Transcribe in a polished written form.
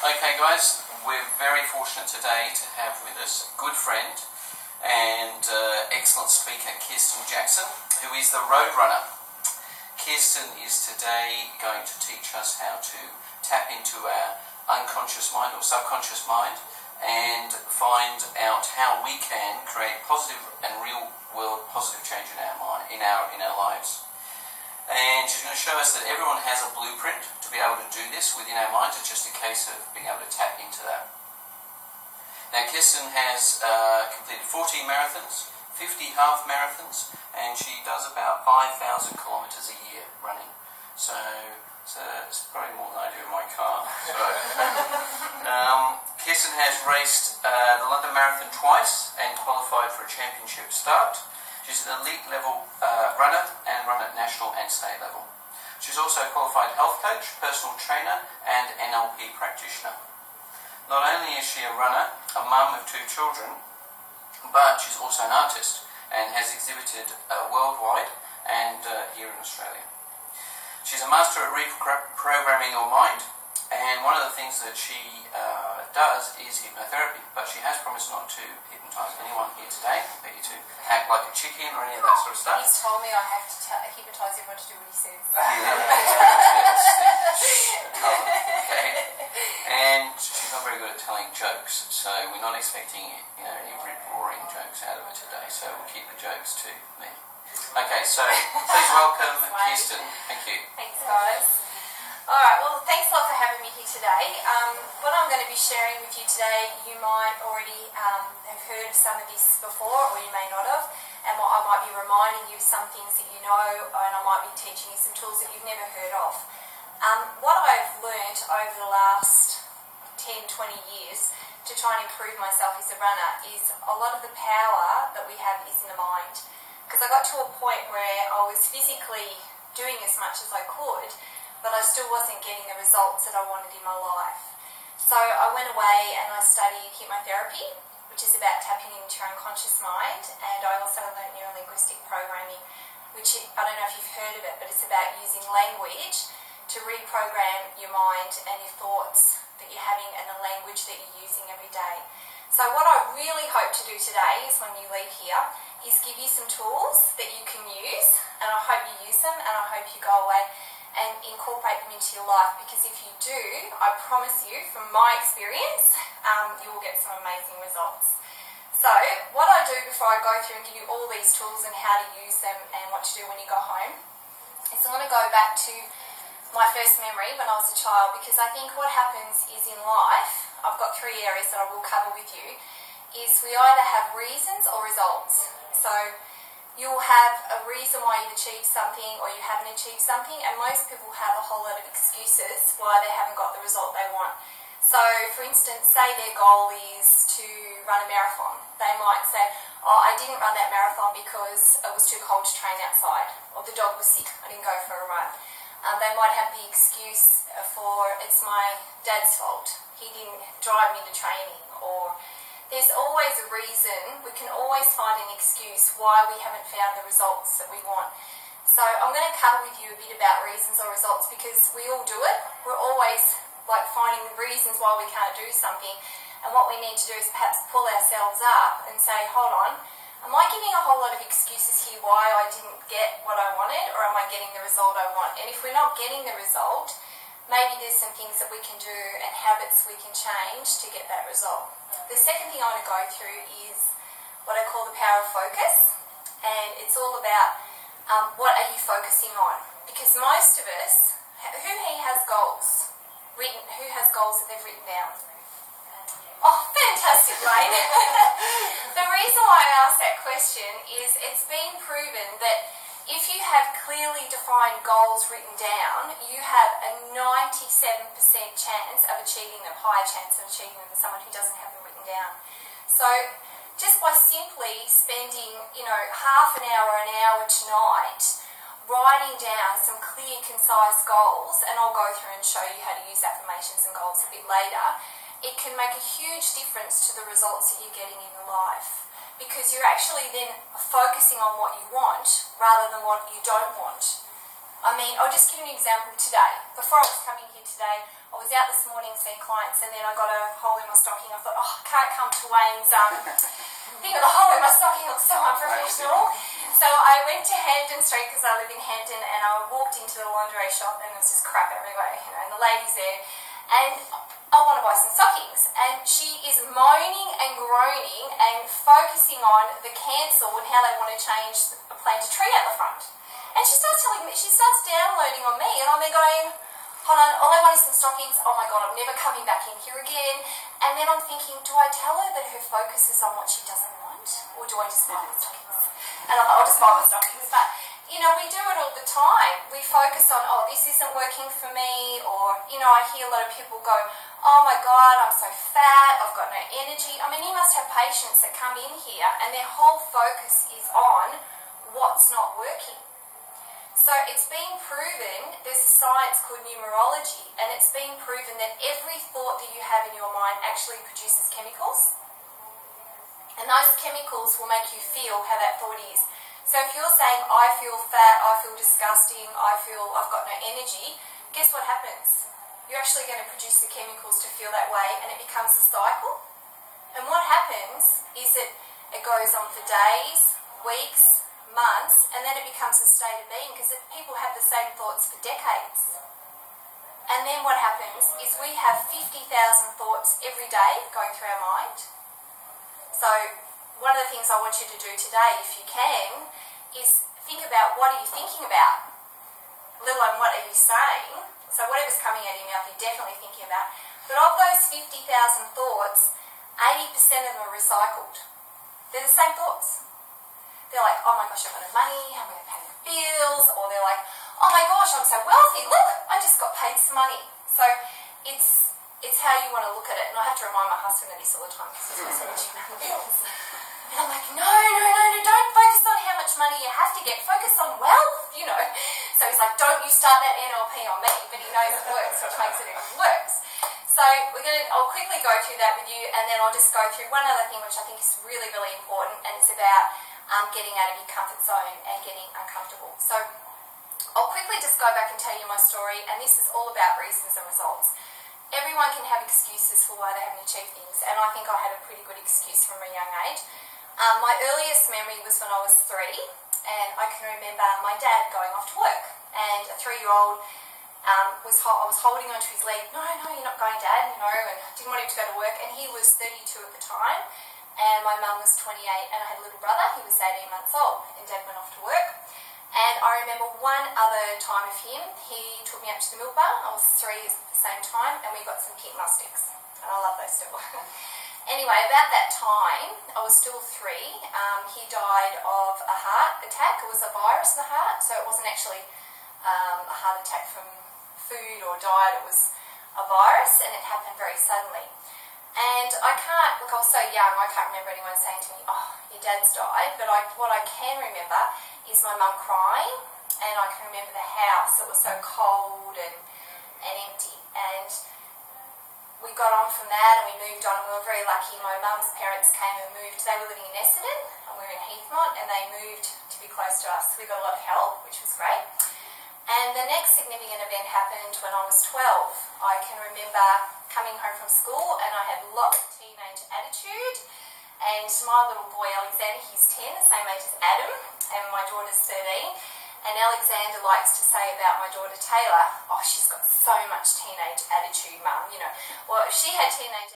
Okay guys, we're very fortunate today to have with us a good friend and excellent speaker, Kirsten Jackson, who is the Roadrunner. Kirsten is today going to teach us how to tap into our unconscious mind or subconscious mind and find out how we can create positive and real world positive change in our mind, in our lives. And she's going to show us that everyone has a blueprint to be able to do this within our minds. It's just a case of being able to tap into that. Now, Kirsten has completed 14 marathons, 50 half marathons, and she does about 5,000 kilometres a year running. So it's probably more than I do in my car. So, Kirsten has raced the London Marathon twice and qualified for a championship start. She's an elite level runner and run at national and state level. She's also a qualified health coach, personal trainer and NLP practitioner. Not only is she a runner, a mum of 2 children, but she's also an artist and has exhibited worldwide and here in Australia. She's a master at reprogramming your mind, and one of the things that she does is hypnotherapy, but she has promised not to hypnotise anyone here today, maybe to act like a chicken or any of that sort of stuff. He's told me I have to hypnotise everyone to do what he says. Okay. And she's not very good at telling jokes, so we're not expecting any rip-roaring jokes out of her today, so we'll keep the jokes to me. Okay, so please welcome Kirsten. Thank you. Thanks, guys. Alright, well, thanks a lot for having me here today. What I'm going to be sharing with you today, you might already have heard of some of this before, or you may not have, and I might be reminding you of some things that you know, and I might be teaching you some tools that you've never heard of. What I've learned over the last 10, 20 years to try and improve myself as a runner is a lot of the power that we have is in the mind. Because I got to a point where I was physically doing as much as I could, but I still wasn't getting the results that I wanted in my life. So I went away and I studied hypnotherapy, which is about tapping into your unconscious mind, and I also learned neuro-linguistic programming, which I don't know if you've heard of it, but it's about using language to reprogram your mind and your thoughts that you're having and the language that you're using every day. So what I really hope to do today is, when you leave here, is give you some tools that you can use, and I hope you use them, and I hope you go away and incorporate them into your life, because if you do, I promise you, from my experience, you will get some amazing results. So what I do before I go through and give you all these tools and how to use them and what to do when you go home is I'm going to go back to my first memory when I was a child, because I think what happens is in life, I've got 3 areas that I will cover with you, is we either have reasons or results. So you'll have a reason why you've achieved something or you haven't achieved something, and most people have a whole lot of excuses why they haven't got the result they want. So for instance, say their goal is to run a marathon. They might say, oh, I didn't run that marathon because it was too cold to train outside, or the dog was sick, I didn't go for a run. They might have the excuse for, it's my dad's fault, he didn't drive me to training, or there's always a reason. We can always find an excuse why we haven't found the results that we want. So I'm going to cover with you a bit about reasons or results, because we all do it. We're always finding the reasons why we can't do something, and what we need to do is perhaps pull ourselves up and say, hold on, am I giving a whole lot of excuses here why I didn't get what I wanted, or am I getting the result I want? And if we're not getting the result, maybe there's some things that we can do and habits we can change to get that result. The second thing I want to go through is what I call the power of focus, and it's all about what are you focusing on? Because most of us, who here has goals written? Who has goals that they've written down? Oh, fantastic, Lane. The reason why I asked that question is it's been proven that if you have clearly defined goals written down, you have a 97% chance of achieving them, higher chance of achieving them than someone who doesn't have them written down. So just by simply spending, half an hour tonight writing down some clear, concise goals, and I'll go through and show you how to use affirmations and goals a bit later, it can make a huge difference to the results that you're getting in your life. Because you're actually then focusing on what you want rather than what you don't want. I mean, I'll just give you an example today. before I was coming here today, I was out this morning seeing clients, and then I got a hole in my stocking. I thought, oh, I can't come to Wayne's thing with a hole in my stocking, looks so unprofessional. So I went to Hampton Street because I live in Hampton, and I walked into the lingerie shop, and it was just crap everywhere, and the lady's there, and I want to buy some stockings, and she is moaning and groaning and focusing on the cancel and how they want to change a planted tree out the front. And she starts downloading on me, and I'm there going, hold on, all I want is some stockings. Oh my God, I'm never coming back in here again. And then I'm thinking, do I tell her that her focus is on what she doesn't want, or do I just buy the stockings? And I'm like, I'll just buy the stockings. But, you know, we do it all the time. We focus on, oh, this isn't working for me, or, you know, I hear a lot of people go, oh my God, I'm so fat, I've got no energy. I mean, you must have patients that come in here and their whole focus is on what's not working. So it's been proven, there's a science called numerology, and it's been proven that every thought that you have in your mind actually produces chemicals. And those chemicals will make you feel how that thought is. So if you're saying, I feel fat, I feel disgusting, I've got no energy, guess what happens? You're actually going to produce the chemicals to feel that way, and it becomes a cycle. And what happens is that it goes on for days, weeks, months, and then it becomes a state of being, because people have the same thoughts for decades. And then what happens is we have 50,000 thoughts every day going through our mind. So one of the things I want you to do today, if you can, is think about what are you thinking about, let alone what are you saying. So whatever's coming out of your mouth, you're definitely thinking about. But of those 50,000 thoughts, 80% of them are recycled. They're the same thoughts. They're like, oh my gosh, I've got no money, I'm going to pay the bills. Or they're like, oh my gosh, I'm so wealthy, look, I just got paid some money. So it's how you want to look at it. And I have to remind my husband of this all the time, because he's always mentioning about the bills. And I'm like, no, don't focus on how much money you have to get, focus on wealth, you know. So he's like, don't you start that NLP on me, but he knows it works, which makes it even worse. So I'll quickly go through that with you, and then I'll just go through one other thing which I think is really, really important, and it's about getting out of your comfort zone and getting uncomfortable. So I'll quickly just go back and tell you my story, and this is all about reasons and results. Everyone can have excuses for why they haven't achieved things, and I think I had a pretty good excuse from a young age. My earliest memory was when I was 3, and I can remember my dad going off to work, and a 3-year-old I was holding onto his leg. No, you're not going, Dad, you know, and didn't want him to go to work, and he was 32 at the time, and my mum was 28, and I had a little brother. He was 18 months old, and Dad went off to work. And I remember one other time of him, he took me up to the milk bar. I was 3 at the same time, and we got some pink mustics, and I love those still. Anyway, about that time, I was still 3, he died of a heart attack. It was a virus in the heart, so it wasn't actually a heart attack from food or diet, it was a virus, and it happened very suddenly. And I was so young, I can't remember anyone saying to me, oh, your dad's died, but what I can remember is my mum crying, and I can remember the house, it was so cold and empty, and we got on from that, and we moved on, and we were very lucky. My mum's parents came and moved, they were living in Essendon, and we were in Heathmont, and they moved to be close to us, so we got a lot of help, which was great. And the next significant event happened when I was 12. I can remember coming home from school, and I had lots of teenage attitude, and my little boy Alexander, he's 10, the same age as Adam, and my daughter's 13, and Alexander likes to say about my daughter Taylor, oh, she's got so much teenage attitude, Mum, you know. Well, if she had teenage